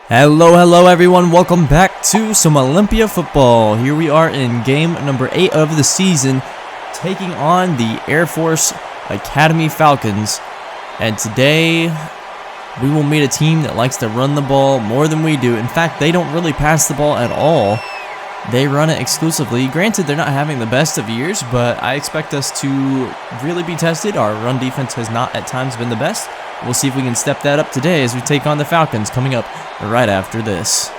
Hello everyone, welcome back to some Olympia football. Here we are in game number 8 of the season, taking on the Air Force Academy Falcons. And today, we will meet a team that likes to run the ball more than we do. In fact, they don't really pass the ball at all. They run it exclusively. Granted, they're not having the best of years, but I expect us to really be tested. Our run defense has not at times been the best. We'll see if we can step that up today as we take on the Falcons coming up right after this.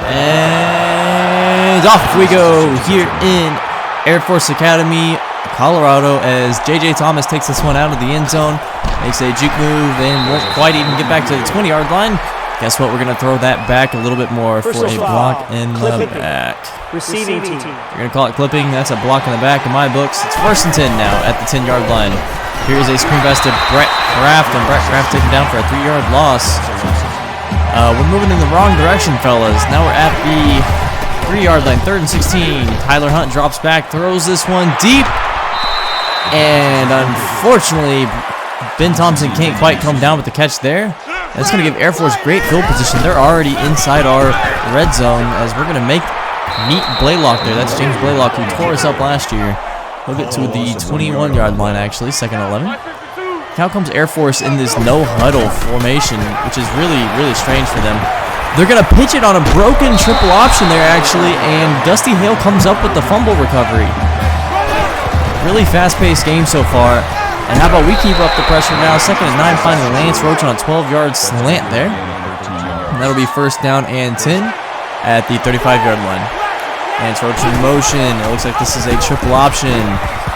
And off we go here in Air Force Academy, Colorado, as J.J. Thomas takes this one out of the end zone, makes a juke move, and won't quite even get back to the 20-yard line. Guess what? We're going to throw that back a little bit more for a block in the back. Receiving team. You're going to call it clipping. That's a block in the back in my books. It's 1st and 10 now at the 10-yard line. Here's a screen pass to Brett Kraft, and Brett Kraft taken down for a 3-yard loss. We're moving in the wrong direction, fellas. Now we're at the 3-yard line, 3rd and 16. Tyler Hunt drops back, throws this one deep, and unfortunately, Ben Thompson can't quite come down with the catch there. That's going to give Air Force great field position. They're already inside our red zone as we're going to meet Blaylock there. That's James Blaylock, who tore us up last year. We'll get to the 21-yard line, actually, 2nd and 11. How comes Air Force in this no-huddle formation, which is really strange for them? They're going to pitch it on a broken triple option there, actually, and Dusty Hale comes up with the fumble recovery. Really fast-paced game so far. And how about we keep up the pressure now? 2nd and 9, finding Lance Roach on a 12-yard slant there. And that'll be 1st down and 10 at the 35-yard line. Lance Roach in motion. It looks like this is a triple option.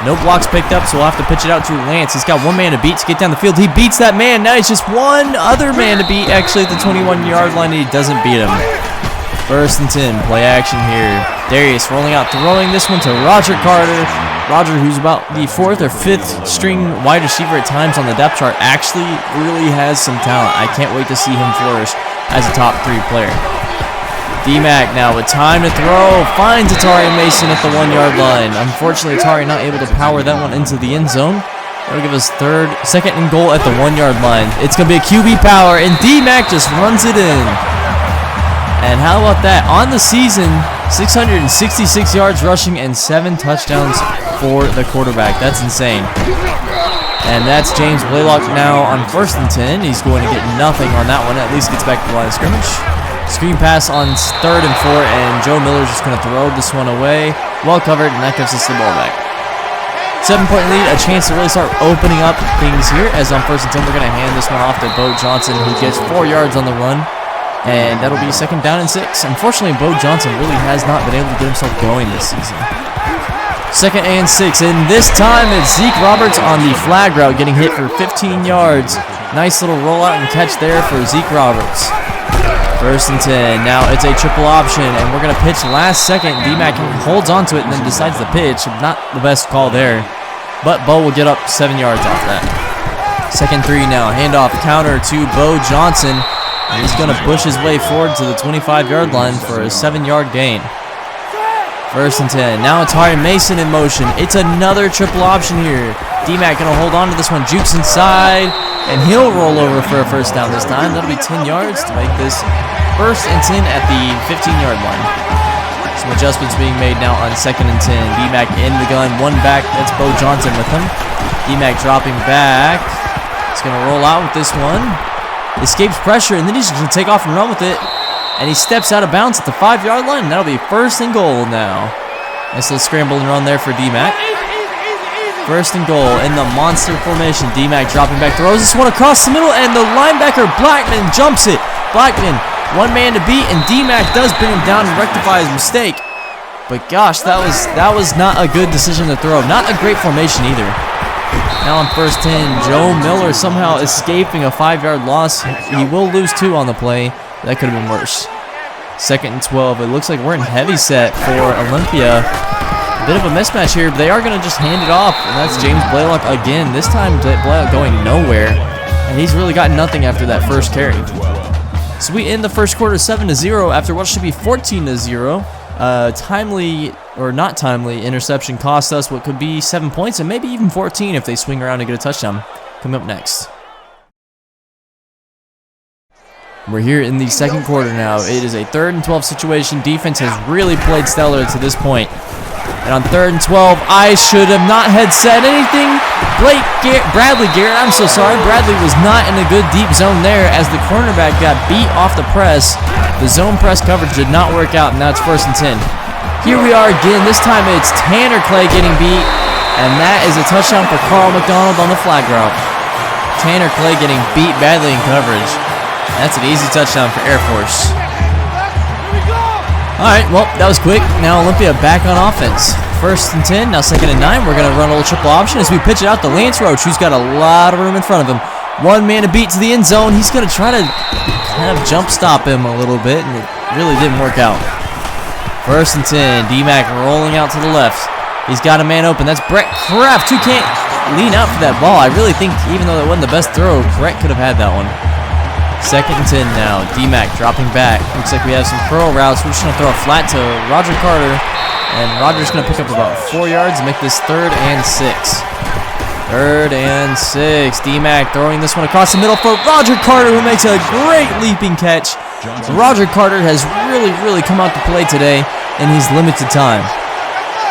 No blocks picked up, so we'll have to pitch it out to Lance. He's got one man to beat to get down the field. He beats that man. Now he's just one other man to beat, actually, at the 21-yard line, and he doesn't beat him. 1st and 10, play action here. Darius rolling out, throwing this one to Roger Carter. Roger, who's about the 4th or 5th string wide receiver at times on the depth chart, actually really has some talent. I can't wait to see him flourish as a top 3 player. D-Mac now with time to throw, finds Atari Mason at the 1-yard line. Unfortunately, Atari not able to power that one into the end zone. That'll give us 2nd and goal at the 1-yard line. It's going to be a QB power, and D-Mac just runs it in. And how about that? On the season, 666 yards rushing and 7 touchdowns for the quarterback. That's insane. And that's James Blaylock now on 1st and 10. He's going to get nothing on that one. At least gets back to the line of scrimmage. Screen pass on 3rd and 4, and Joe Miller's just going to throw this one away. Well covered, and that gives us the ball back. 7-point lead, a chance to really start opening up things here, as on 1st and 10, we're going to hand this one off to Bo Johnson, who gets 4 yards on the run, and that'll be 2nd down and 6. Unfortunately, Bo Johnson really has not been able to get himself going this season. 2nd and 6, and this time it's Zeke Roberts on the flag route, getting hit for 15 yards. Nice little rollout and catch there for Zeke Roberts. 1st and 10. Now it's a triple option, and we're going to pitch last second. D-Mac holds onto it and then decides to pitch. Not the best call there, but Bo will get up 7 yards off that. 2nd 3 now. Handoff counter to Bo Johnson. And he's going to push his way forward to the 25-yard line for a 7-yard gain. 1st and 10. Now Atari Mason in motion. It's another triple option here. D-Mac going to hold on to this one. Jukes inside, and he'll roll over for a 1st down this time. That'll be 10 yards to make this 1st and 10 at the 15-yard line. Some adjustments being made now on 2nd and 10. D-Mac in the gun, one back. That's Bo Johnson with him. D-Mac dropping back. He's going to roll out with this one. Escapes pressure, and then he's going to take off and run with it. And he steps out of bounds at the 5-yard line. And that'll be 1st and goal now. Nice little scramble and run there for D-Mac. 1st and goal in the monster formation. D-Mac dropping back, throws this one across the middle, and the linebacker Blackman jumps it. Blackman, one man to beat, and D-Mac does bring him down and rectify his mistake. But gosh, that was not a good decision to throw. Not a great formation either. Now on 1st 10, Joe Miller somehow escaping a 5-yard loss. He will lose 2 on the play. That could have been worse. 2nd and 12. It looks like we're in heavy set for Olympia. A bit of a mismatch here, but they are going to just hand it off. And that's James Blaylock again. This time Blaylock going nowhere. And he's really got nothing after that first carry. So we end the first quarter 7-0 after what should be 14-0. Timely or not timely interception cost us what could be 7 points and maybe even 14 if they swing around and get a touchdown. Coming up next. We're here in the second quarter now. It is a 3rd and 12 situation. Defense has really played stellar to this point. And on 3rd and 12, I should have not had said anything. Bradley Garrett, I'm so sorry. Bradley was not in a good deep zone there as the cornerback got beat off the press. The zone press coverage did not work out, and now it's 1st and 10. Here we are again. This time it's Tanner Clay getting beat, and that is a touchdown for Carl McDonald on the flag route. Tanner Clay getting beat badly in coverage. That's an easy touchdown for Air Force. All right, well, that was quick. Now Olympia back on offense. 1st and 10, now 2nd and 9. We're going to run a little triple option as we pitch it out to Lance Roach, who's got a lot of room in front of him. 1 man to beat to the end zone. He's going to try to kind of jump stop him a little bit, and it really didn't work out. 1st and 10, D-Mac rolling out to the left. He's got a man open. That's Brett Kraft, who can't lean out for that ball. I really think even though that wasn't the best throw, Brett could have had that one. 2nd and 10 now. D-Mac dropping back. Looks like we have some curl routes. We're just going to throw a flat to Roger Carter. And Roger's going to pick up about 4 yards and make this 3rd and 6. 3rd and 6. D-Mac throwing this one across the middle for Roger Carter, who makes a great leaping catch. Roger Carter has really come out to play today in his limited time.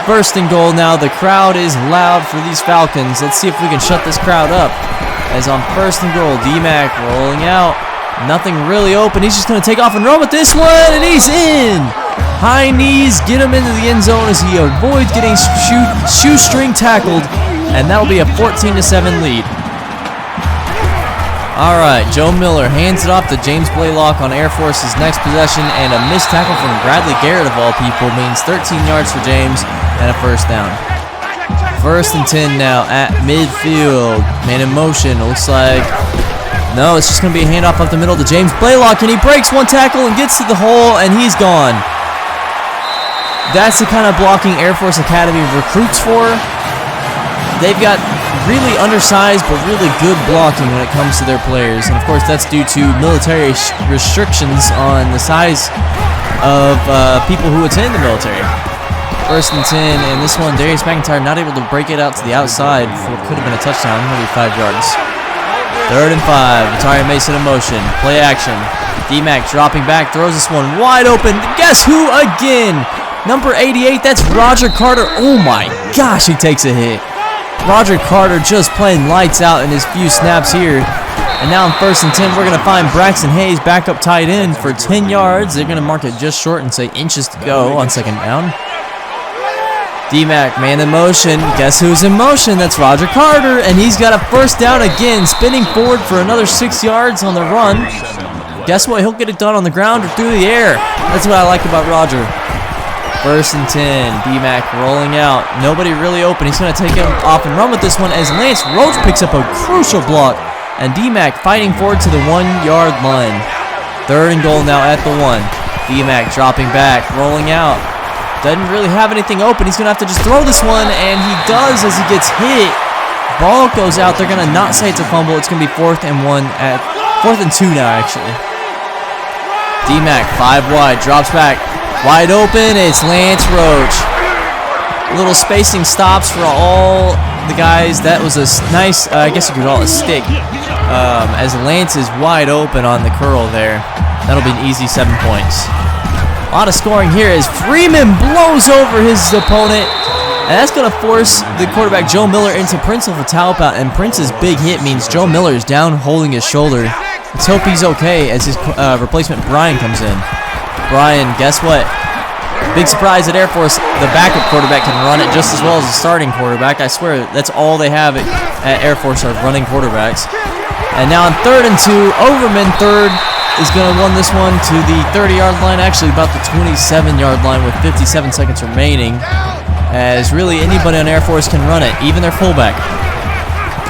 1st and goal now. The crowd is loud for these Falcons. Let's see if we can shut this crowd up. As on 1st and goal, D-Mac rolling out. Nothing really open. He's just going to take off and run with this one, and he's in. High knees get him into the end zone as he avoids getting shoestring tackled, and that'll be a 14-7 lead. All right, Joe Miller hands it off to James Blaylock on Air Force's next possession, and a missed tackle from Bradley Garrett of all people means 13 yards for James and a 1st down. 1st and 10 now at midfield. Man in motion. Looks like no, it's just going to be a handoff up the middle to James Blaylock, and he breaks one tackle and gets to the hole, and he's gone. That's the kind of blocking Air Force Academy recruits for. They've got really undersized but really good blocking when it comes to their players, and of course that's due to military restrictions on the size of people who attend the military. 1st and 10, and this one, Darius McIntyre not able to break it out to the outside for what could have been a touchdown, maybe 5 yards. 3rd and 5, Atari Mason in motion, play action. D-Mac dropping back, throws this one wide open. Guess who again? Number 88, that's Roger Carter. Oh my gosh, he takes a hit. Roger Carter just playing lights out in his few snaps here. And now on 1st and 10, we're going to find Braxton Hayes back up tight end for 10 yards. They're going to mark it just short and say inches to go on 2nd down. D-Mac, man in motion. Guess who's in motion? That's Roger Carter, and he's got a 1st down again, spinning forward for another 6 yards on the run. Guess what? He'll get it done on the ground or through the air. That's what I like about Roger. 1st and 10, D-Mac rolling out. Nobody really open. He's going to take him off and run with this one as Lance Roach picks up a crucial block, and D-Mac fighting forward to the 1-yard line. 3rd and goal now at the 1. D-Mac dropping back, rolling out. Doesn't really have anything open. He's going to have to just throw this one, and he does as he gets hit. Ball goes out. They're going to not say it's a fumble. It's going to be 4th and 2 now, actually. D-Mac, 5 wide, drops back. Wide open, it's Lance Roach. Little spacing stops for all the guys. That was a nice, I guess you could call it a stick. As Lance is wide open on the curl there. That'll be an easy 7 points. A lot of scoring here as Freeman blows over his opponent. And that's going to force the quarterback Joe Miller into Prince of a towel out. And Prince's big hit means Joe Miller is down holding his shoulder. Let's hope he's okay as his replacement Brian comes in. Brian, guess what? Big surprise at Air Force. The backup quarterback can run it just as well as the starting quarterback. I swear, that's all they have at Air Force are running quarterbacks. And now on 3rd and 2, Overman 3rd is going to run this one to the 30-yard line, actually about the 27-yard line with 57 seconds remaining, as really anybody on Air Force can run it, even their fullback.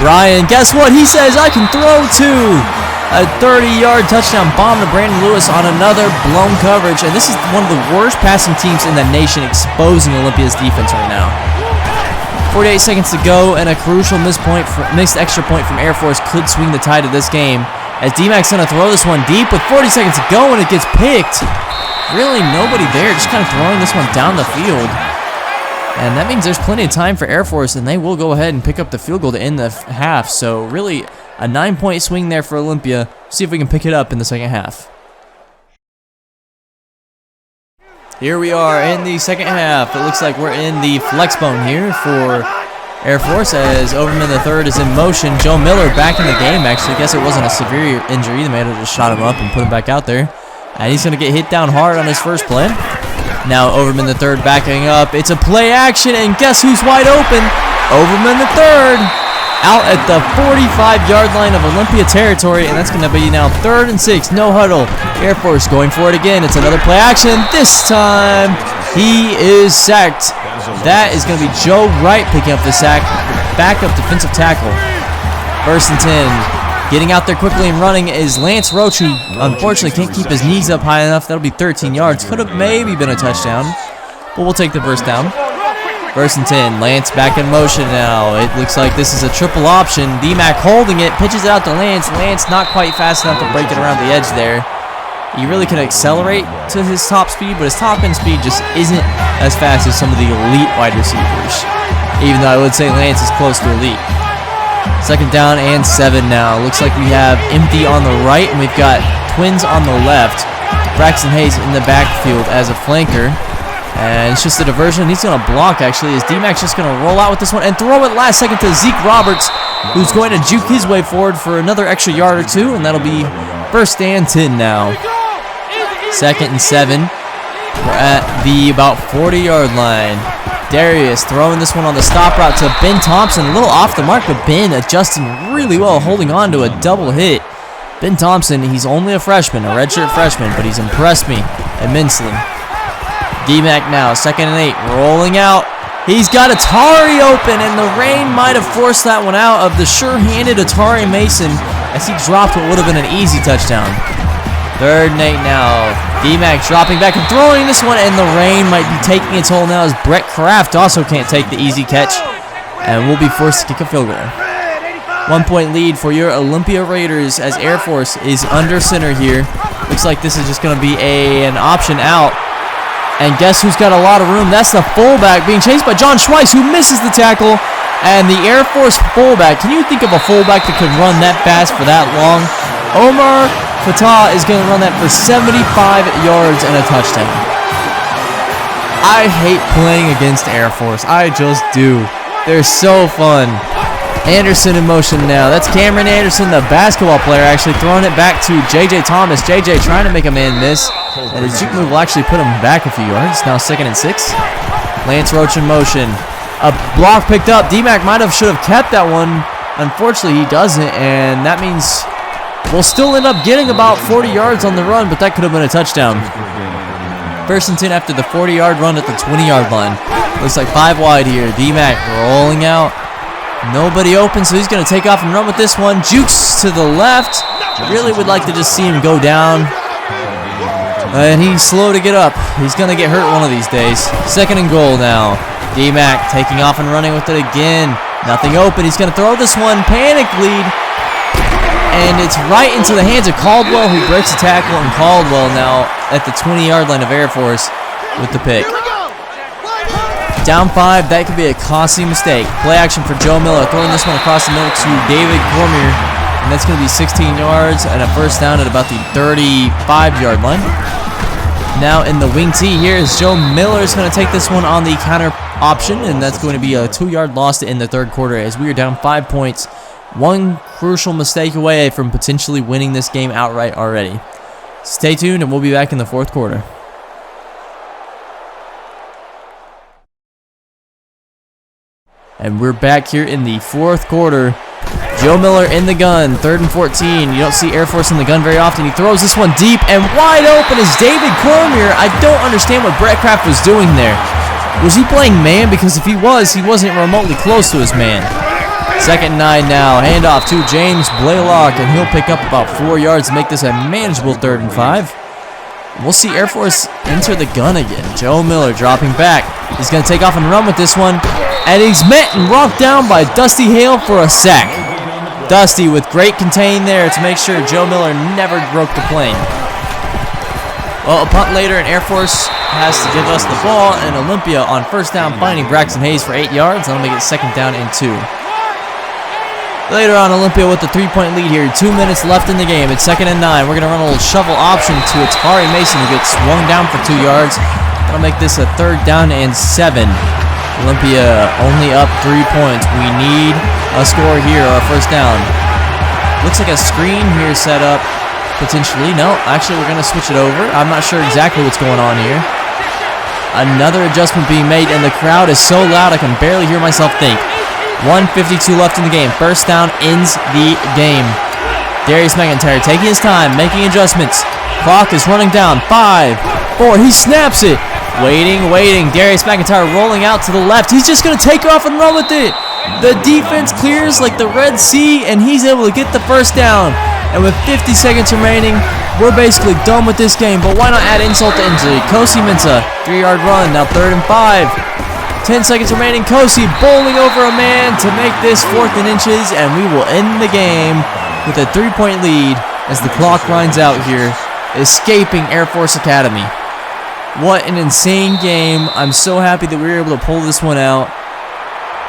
Ryan, guess what? He says, I can throw too. A 30-yard touchdown bomb to Brandon Lewis on another blown coverage. And this is one of the worst passing teams in the nation, exposing Olympia's defense right now. 48 seconds to go, and a crucial missed extra point from Air Force could swing the tide of this game. As D-Mac's going to throw this one deep with 40 seconds to go, and it gets picked. Really nobody there, just kind of throwing this one down the field. And that means there's plenty of time for Air Force, and they will go ahead and pick up the field goal to end the half. So really a 9-point swing there for Olympia. See if we can pick it up in the second half. Here we are in the second half. It looks like we're in the flexbone here for Air Force as Overman III is in motion. Joe Miller back in the game, actually. I guess it wasn't a severe injury. They may have just shot him up and put him back out there. And he's going to get hit down hard on his first play. Now Overman III backing up. It's a play action, and guess who's wide open? Overman III out at the 45-yard line of Olympia territory, and that's going to be now 3rd and 6. No huddle. Air Force going for it again. It's another play action. This time he is sacked. That is going to be Joe Wright picking up the sack. Backup defensive tackle. 1st and 10. Getting out there quickly and running is Lance Roach, who unfortunately can't keep his knees up high enough. That'll be 13 yards. Could have maybe been a touchdown, but we'll take the first down. 1st and 10. Lance back in motion now. It looks like this is a triple option. D-Mac holding it, pitches it out to Lance. Lance not quite fast enough to break it around the edge there. He really can accelerate to his top speed, but his top end speed just isn't as fast as some of the elite wide receivers. Even though I would say Lance is close to elite. 2nd down and 7 now. Looks like we have empty on the right, and we've got twins on the left. Braxton Hayes in the backfield as a flanker. And it's just a diversion. He's going to block, actually, as D-Mac's just going to roll out with this one and throw it last second to Zeke Roberts, who's going to juke his way forward for another extra yard or two, and that'll be 1st and 10 now. 2nd and 7. We're at the about 40-yard line. Darius throwing this one on the stop route to Ben Thompson. A little off the mark, but Ben adjusting really well, holding on to a double hit. Ben Thompson, he's only a freshman, a redshirt freshman, but he's impressed me immensely. D-Mac now, 2nd and 8, rolling out. He's got Atari open, and the rain might have forced that one out of the sure-handed Atari Mason as he dropped what would have been an easy touchdown. 3rd and 8 now. D-Mac dropping back and throwing this one, and the rain might be taking its toll now as Brett Kraft also can't take the easy catch, and will be forced to kick a field goal. 1-point lead for your Olympia Raiders as Air Force is under center here. Looks like this is just going to be an option out. And guess who's got a lot of room? That's the fullback being chased by John Schweiss, who misses the tackle. And the Air Force fullback, can you think of a fullback that could run that fast for that long? Omar Fatah is going to run that for 75 yards and a touchdown. I hate playing against Air Force. I just do. They're so fun. Anderson in motion now. That's Cameron Anderson, the basketball player, actually throwing it back to J.J. Thomas. J.J. trying to make a man miss. And his juke move will actually put him back a few yards. Now 2nd and 6. Lance Roach in motion. A block picked up. D-Mac should have kept that one. Unfortunately, he doesn't, and that means we'll still end up getting about 40 yards on the run, but that could have been a touchdown. 1st and 10 after the 40-yard run at the 20-yard line. Looks like 5 wide here. D-Mac rolling out. Nobody open, so he's going to take off and run with this one. Jukes to the left. Really would like to just see him go down. And he's slow to get up. He's going to get hurt one of these days. 2nd and goal now. D-Mac taking off and running with it again. Nothing open. He's going to throw this one. Panic lead. And it's right into the hands of Caldwell, who breaks the tackle. And Caldwell now at the 20-yard line of Air Force with the pick. Down 5, that could be a costly mistake. Play action for Joe Miller, throwing this one across the middle to David Cormier. And that's going to be 16 yards and a 1st down at about the 35-yard line. Now in the wing tee here is Joe Miller is going to take this one on the counter option, and that's going to be a 2-yard loss to end the 3rd quarter as we are down 5 points. One crucial mistake away from potentially winning this game outright already. Stay tuned, and we'll be back in the 4th quarter. And we're back here in the 4th quarter. Joe Miller in the gun, 3rd and 14. You don't see Air Force in the gun very often. He throws this one deep, and wide open is David Cormier. I don't understand what Brett Kraft was doing there. Was he playing man? Because if he was, he wasn't remotely close to his man. 2nd and 9 now. Handoff to James Blaylock, and he'll pick up about 4 yards to make this a manageable 3rd and 5. We'll see Air Force enter the gun again. Joe Miller dropping back. He's going to take off and run with this one. And he's met and brought down by Dusty Hale for a sack. Dusty with great contain there to make sure Joe Miller never broke the plane. Well, a punt later, and Air Force has to give us the ball, and Olympia on 1st down finding Braxton Hayes for 8 yards. That'll make it 2nd down and 2. Later on, Olympia with the 3-point lead here. 2 minutes left in the game. It's 2nd and 9. We're going to run a little shovel option to Atari Mason, who gets swung down for 2 yards. That'll make this a 3rd down and 7. Olympia only up 3 points. We need a score here, our 1st down. Looks like a screen here set up, potentially. No, actually, we're going to switch it over. I'm not sure exactly what's going on here. Another adjustment being made, and the crowd is so loud I can barely hear myself think. 1:52 left in the game. 1st down ends the game. Darius McIntyre taking his time, making adjustments. Clock is running down. 5, 4. He snaps it. Waiting. Darius McIntyre rolling out to the left. He's just going to take off and run with it. The defense clears like the Red Sea, and he's able to get the 1st down. And with 50 seconds remaining, we're basically done with this game. But why not add insult to injury? Kosi Mensah, 3-yard run. Now 3rd and 5. 10 seconds remaining. Kosi bowling over a man to make this 4th and inches, and we will end the game with a 3-point lead as the clock runs out here, escaping Air Force Academy. What an insane game. I'm so happy that we were able to pull this one out.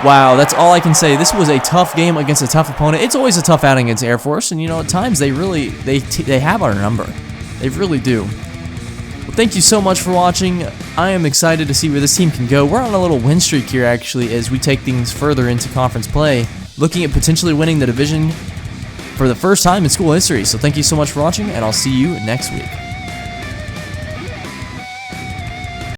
Wow, that's all I can say. This was a tough game against a tough opponent. It's always a tough outing against Air Force, and you know, at times they have our number. They really do. Well, thank you so much for watching. I am excited to see where this team can go. We're on a little win streak here, actually, as we take things further into conference play, looking at potentially winning the division for the first time in school history. So thank you so much for watching, and I'll see you next week.